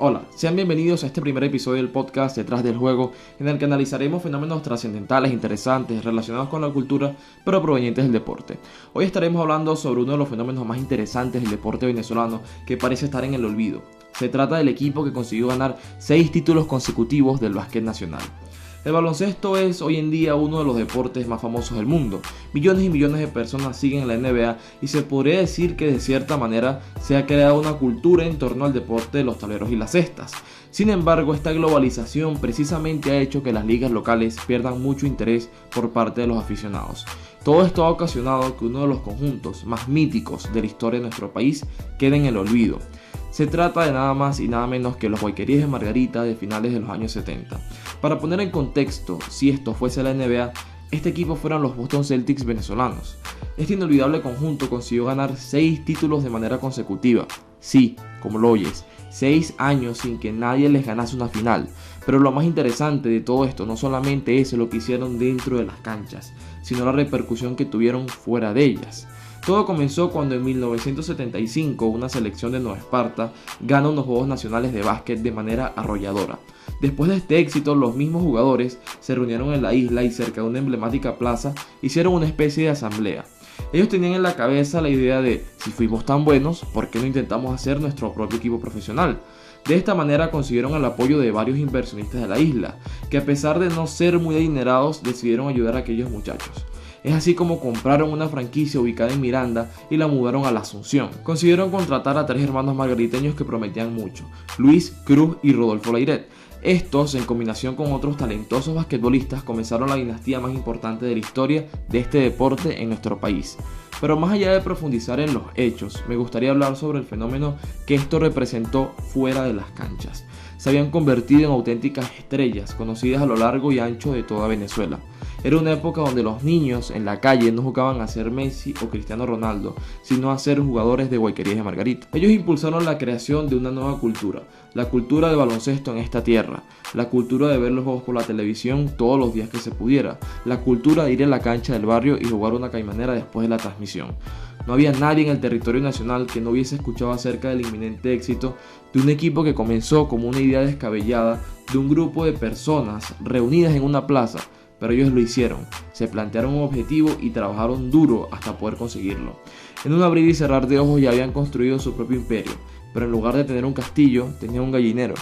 Hola, sean bienvenidos a este primer episodio del podcast Detrás del Juego, en el que analizaremos fenómenos trascendentales, interesantes, relacionados con la cultura, pero provenientes del deporte. Hoy estaremos hablando sobre uno de los fenómenos más interesantes del deporte venezolano, que parece estar en el olvido. Se trata del equipo que consiguió ganar 6 títulos consecutivos del básquet nacional. El baloncesto es hoy en día uno de los deportes más famosos del mundo. Millones y millones de personas siguen la NBA y se podría decir que de cierta manera se ha creado una cultura en torno al deporte de los tableros y las cestas. Sin embargo, esta globalización precisamente ha hecho que las ligas locales pierdan mucho interés por parte de los aficionados. Todo esto ha ocasionado que uno de los conjuntos más míticos de la historia de nuestro país quede en el olvido. Se trata de nada más y nada menos que los Guayqueríes de Margarita de finales de los años 70. Para poner en contexto, si esto fuese la NBA, este equipo fueron los Boston Celtics venezolanos. Este inolvidable conjunto consiguió ganar 6 títulos de manera consecutiva. Sí, como lo oyes, 6 años sin que nadie les ganase una final. Pero lo más interesante de todo esto no solamente es lo que hicieron dentro de las canchas, sino la repercusión que tuvieron fuera de ellas. Todo comenzó cuando en 1975 una selección de Nueva Esparta gana unos Juegos Nacionales de Básquet de manera arrolladora. Después de este éxito, los mismos jugadores se reunieron en la isla y cerca de una emblemática plaza hicieron una especie de asamblea. Ellos tenían en la cabeza la idea de, si fuimos tan buenos, ¿por qué no intentamos hacer nuestro propio equipo profesional? De esta manera consiguieron el apoyo de varios inversionistas de la isla, que a pesar de no ser muy adinerados, decidieron ayudar a aquellos muchachos. Es así como compraron una franquicia ubicada en Miranda y la mudaron a la Asunción. Consiguieron contratar a 3 hermanos margariteños que prometían mucho: Luis, Cruz y Rodolfo Layret. Estos, en combinación con otros talentosos basquetbolistas, comenzaron la dinastía más importante de la historia de este deporte en nuestro país. Pero más allá de profundizar en los hechos, me gustaría hablar sobre el fenómeno que esto representó fuera de las canchas. Se habían convertido en auténticas estrellas, conocidas a lo largo y ancho de toda Venezuela. Era una época donde los niños en la calle no jugaban a ser Messi o Cristiano Ronaldo, sino a ser jugadores de Guayquerías de Margarita. Ellos impulsaron la creación de una nueva cultura, la cultura del baloncesto en esta tierra, la cultura de ver los juegos por la televisión todos los días que se pudiera, la cultura de ir a la cancha del barrio y jugar una caimanera después de la transmisión. No había nadie en el territorio nacional que no hubiese escuchado acerca del inminente éxito de un equipo que comenzó como una idea descabellada de un grupo de personas reunidas en una plaza. Pero ellos lo hicieron, se plantearon un objetivo y trabajaron duro hasta poder conseguirlo. En un abrir y cerrar de ojos ya habían construido su propio imperio, pero en lugar de tener un castillo, tenían un gallinero.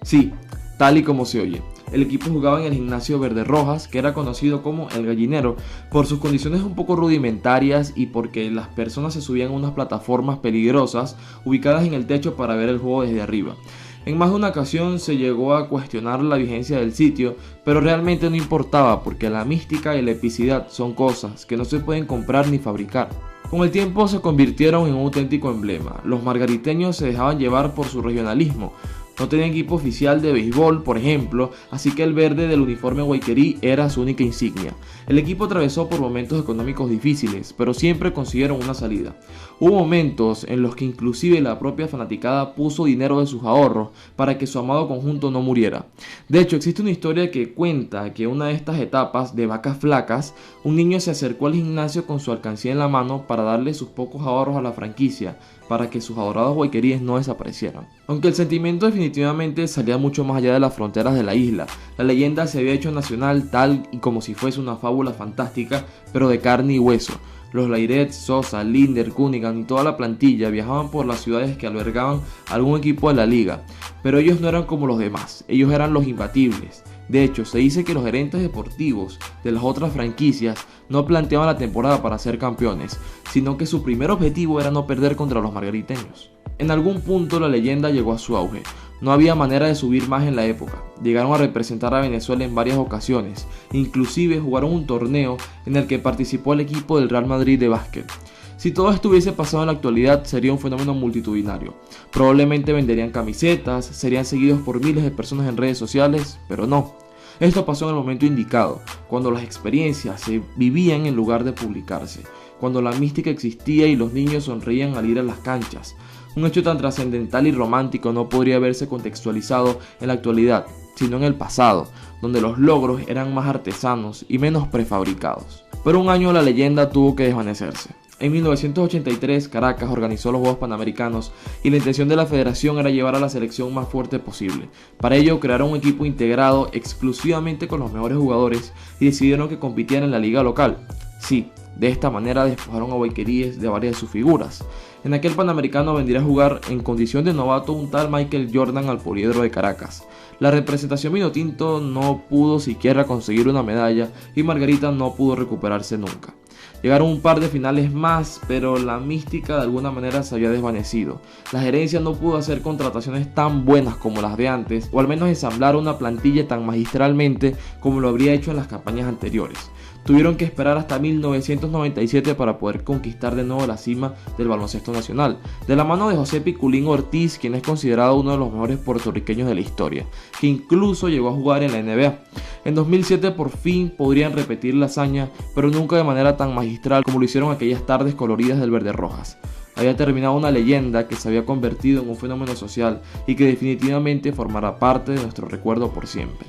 Sí, tal y como se oye. El equipo jugaba en el gimnasio Verde Rojas, que era conocido como El Gallinero, por sus condiciones un poco rudimentarias y porque las personas se subían a unas plataformas peligrosas ubicadas en el techo para ver el juego desde arriba. En más de una ocasión se llegó a cuestionar la vigencia del sitio, pero realmente no importaba porque la mística y la epicidad son cosas que no se pueden comprar ni fabricar. Con el tiempo se convirtieron en un auténtico emblema. Los margariteños se dejaban llevar por su regionalismo. No tenían equipo oficial de béisbol, por ejemplo, así que el verde del uniforme guayquerí era su única insignia. El equipo atravesó por momentos económicos difíciles, pero siempre consiguieron una salida. Hubo momentos en los que inclusive la propia fanaticada puso dinero de sus ahorros para que su amado conjunto no muriera. De hecho, existe una historia que cuenta que en una de estas etapas de vacas flacas, un niño se acercó al gimnasio con su alcancía en la mano para darle sus pocos ahorros a la franquicia, para que sus adorados guayqueríes no desaparecieran. Aunque el sentimiento definitivamente salía mucho más allá de las fronteras de la isla, la leyenda se había hecho nacional tal y como si fuese una fábula fantástica, pero de carne y hueso. Los Layret, Sosa, Linder, Cunningham y toda la plantilla viajaban por las ciudades que albergaban algún equipo de la liga, pero ellos no eran como los demás, ellos eran los imbatibles. De hecho, se dice que los gerentes deportivos de las otras franquicias no planteaban la temporada para ser campeones, sino que su primer objetivo era no perder contra los margariteños. En algún punto la leyenda llegó a su auge. No había manera de subir más en la época. Llegaron a representar a Venezuela en varias ocasiones, inclusive jugaron un torneo en el que participó el equipo del Real Madrid de básquet. Si todo esto hubiese pasado en la actualidad, sería un fenómeno multitudinario. Probablemente venderían camisetas, serían seguidos por miles de personas en redes sociales, pero no. Esto pasó en el momento indicado, cuando las experiencias se vivían en lugar de publicarse, cuando la mística existía y los niños sonreían al ir a las canchas. Un hecho tan trascendental y romántico no podría verse contextualizado en la actualidad, sino en el pasado, donde los logros eran más artesanos y menos prefabricados. Pero un año la leyenda tuvo que desvanecerse. En 1983, Caracas organizó los Juegos Panamericanos y la intención de la federación era llevar a la selección más fuerte posible. Para ello, crearon un equipo integrado exclusivamente con los mejores jugadores y decidieron que compitieran en la liga local. Sí, de esta manera despojaron a Boiqueríes de varias de sus figuras. En aquel Panamericano vendría a jugar en condición de novato un tal Michael Jordan al Poliedro de Caracas. La representación vinotinto no pudo siquiera conseguir una medalla y Margarita no pudo recuperarse nunca. Llegaron un par de finales más, pero la mística de alguna manera se había desvanecido. La gerencia no pudo hacer contrataciones tan buenas como las de antes, o al menos ensamblar una plantilla tan magistralmente como lo habría hecho en las campañas anteriores. Tuvieron que esperar hasta 1997 para poder conquistar de nuevo la cima del baloncesto nacional, de la mano de José Piculín Ortiz, quien es considerado uno de los mejores puertorriqueños de la historia, que incluso llegó a jugar en la NBA. En 2007 por fin podrían repetir la hazaña, pero nunca de manera tan magistral como lo hicieron aquellas tardes coloridas del Verde Rojas. Había terminado una leyenda que se había convertido en un fenómeno social y que definitivamente formará parte de nuestro recuerdo por siempre.